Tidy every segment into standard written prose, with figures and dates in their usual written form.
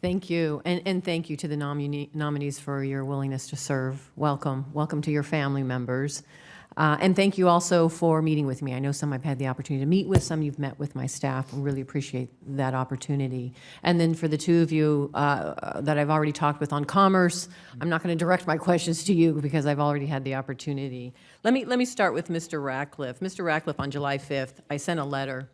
Thank you, and thank you to the nominees for your willingness to serve. Welcome. Welcome to your family members. And thank you also for meeting with me. I know some I've had the opportunity to meet with, some you've met with my staff. I really appreciate that opportunity. And then for the two of you that I've already talked with on commerce, I'm not going to direct my questions to you because I've already had the opportunity. Let me start with Mr. Ratcliffe. Mr. Ratcliffe, on July 5th, I sent a letter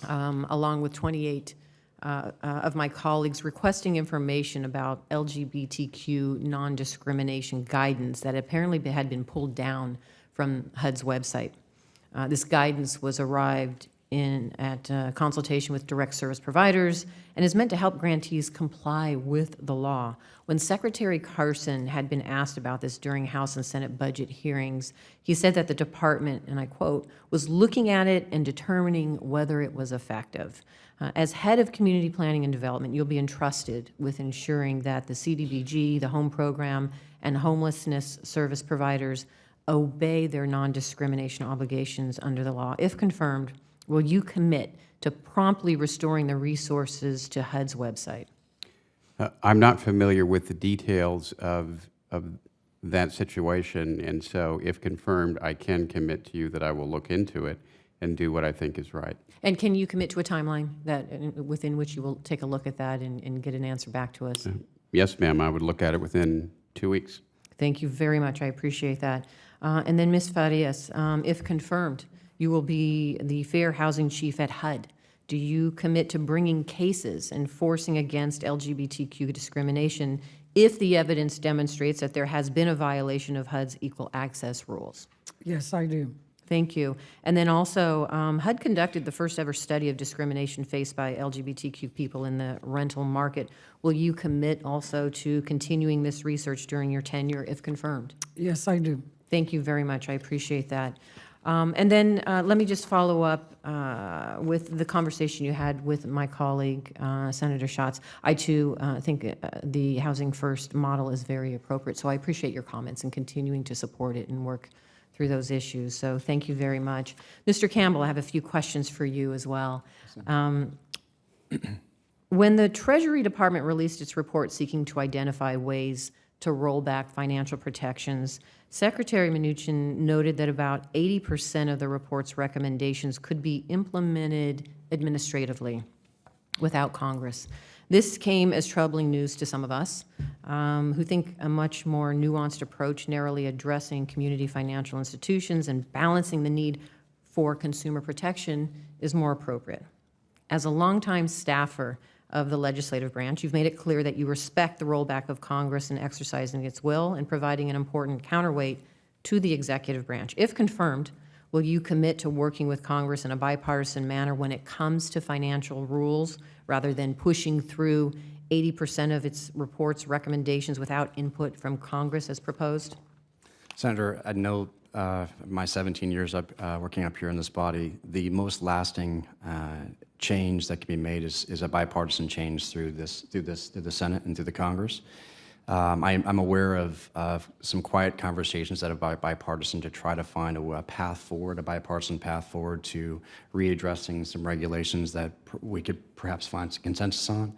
along with 28 of my colleagues requesting information about LGBTQ non-discrimination guidance that apparently had been pulled down from HUD's website. This guidance was arrived in at consultation with direct service providers and is meant to help grantees comply with the law. When Secretary Carson had been asked about this during House and Senate budget hearings, he said that the department, and I quote, was looking at it and determining whether it was effective. As head of community planning and development, you'll be entrusted with ensuring that the CDBG, the home program, and homelessness service providers obey their non-discrimination obligations under the law. If confirmed, will you commit to promptly restoring the resources to HUD's website? I'm not familiar with the details of that situation, and so if confirmed, I can commit to you that I will look into it and do what I think is right. And can you commit to a timeline that within which you will take a look at that and get an answer back to us? Yes, ma'am. I would look at it within 2 weeks. Thank you very much. I appreciate that. And then Ms. Farias, if confirmed, you will be the Fair Housing Chief at HUD. Do you commit to bringing cases enforcing against LGBTQ discrimination if the evidence demonstrates that there has been a violation of HUD's equal access rules? Yes, I do. Thank you. And then also, HUD conducted the first ever study of discrimination faced by LGBTQ people in the rental market. Will you commit also to continuing this research during your tenure if confirmed? Yes, I do. Thank you very much. I appreciate that. And then let me just follow up with the conversation you had with my colleague, Senator Schatz. I, too, think the Housing First model is very appropriate, so I appreciate your comments and continuing to support it and work through those issues. So thank you very much. Mr. Campbell, I have a few questions for you as well. When the Treasury Department released its report seeking to identify ways to roll back financial protections, Secretary Mnuchin noted that about 80% of the report's recommendations could be implemented administratively without Congress. This came as troubling news to some of us who think a much more nuanced approach, narrowly addressing community financial institutions and balancing the need for consumer protection, is more appropriate. As a longtime staffer of the legislative branch, you've made it clear that you respect the rollback of Congress in exercising its will and providing an important counterweight to the executive branch. If confirmed, will you commit to working with Congress in a bipartisan manner when it comes to financial rules, rather than pushing through 80% of its report's recommendations without input from Congress as proposed? Senator, I know my 17 years working up here in this body, the most lasting change that can be made is a bipartisan change through the Senate and through the Congress. I'm aware of some quiet conversations that are bipartisan to try to find a path forward, a bipartisan path forward to readdressing some regulations that we could perhaps find some consensus on.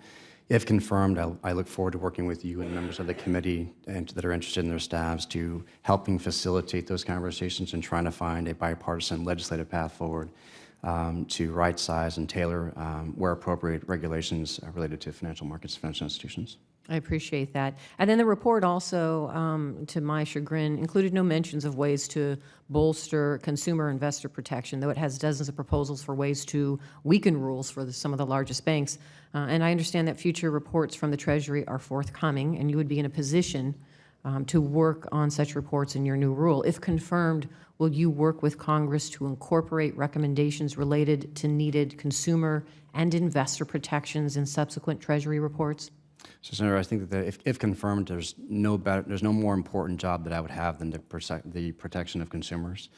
If confirmed, I look forward to working with you and members of the committee that are interested in their staffs to helping facilitate those conversations and trying to find a bipartisan legislative path forward to right size and tailor, where appropriate, regulations related to financial markets, financial institutions. I appreciate that. And then the report also, to my chagrin, included no mentions of ways to bolster consumer investor protection, though it has dozens of proposals for ways to weaken rules for some of the largest banks. And I understand that future reports from the Treasury are forthcoming, and you would be in a position to work on such reports in your new rule. If confirmed, will you work with Congress to incorporate recommendations related to needed consumer and investor protections in subsequent Treasury reports? So, Senator, I think that if confirmed, there's no more important job that I would have than the protection of consumers.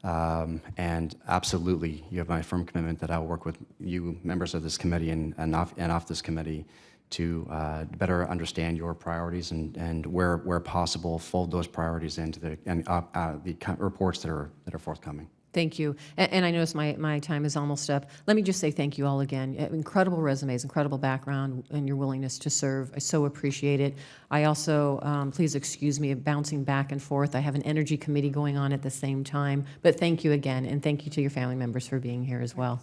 And absolutely, you have my firm commitment that I will work with you, members of this committee and off this committee, to better understand your priorities and where possible, fold those priorities into the reports that are forthcoming. Thank you. And I notice my time is almost up. Let me just say thank you all again. Incredible resumes, incredible background, and your willingness to serve. I so appreciate it. I also, please excuse me, bouncing back and forth. I have an energy committee going on at the same time. But thank you again, and thank you to your family members for being here as well.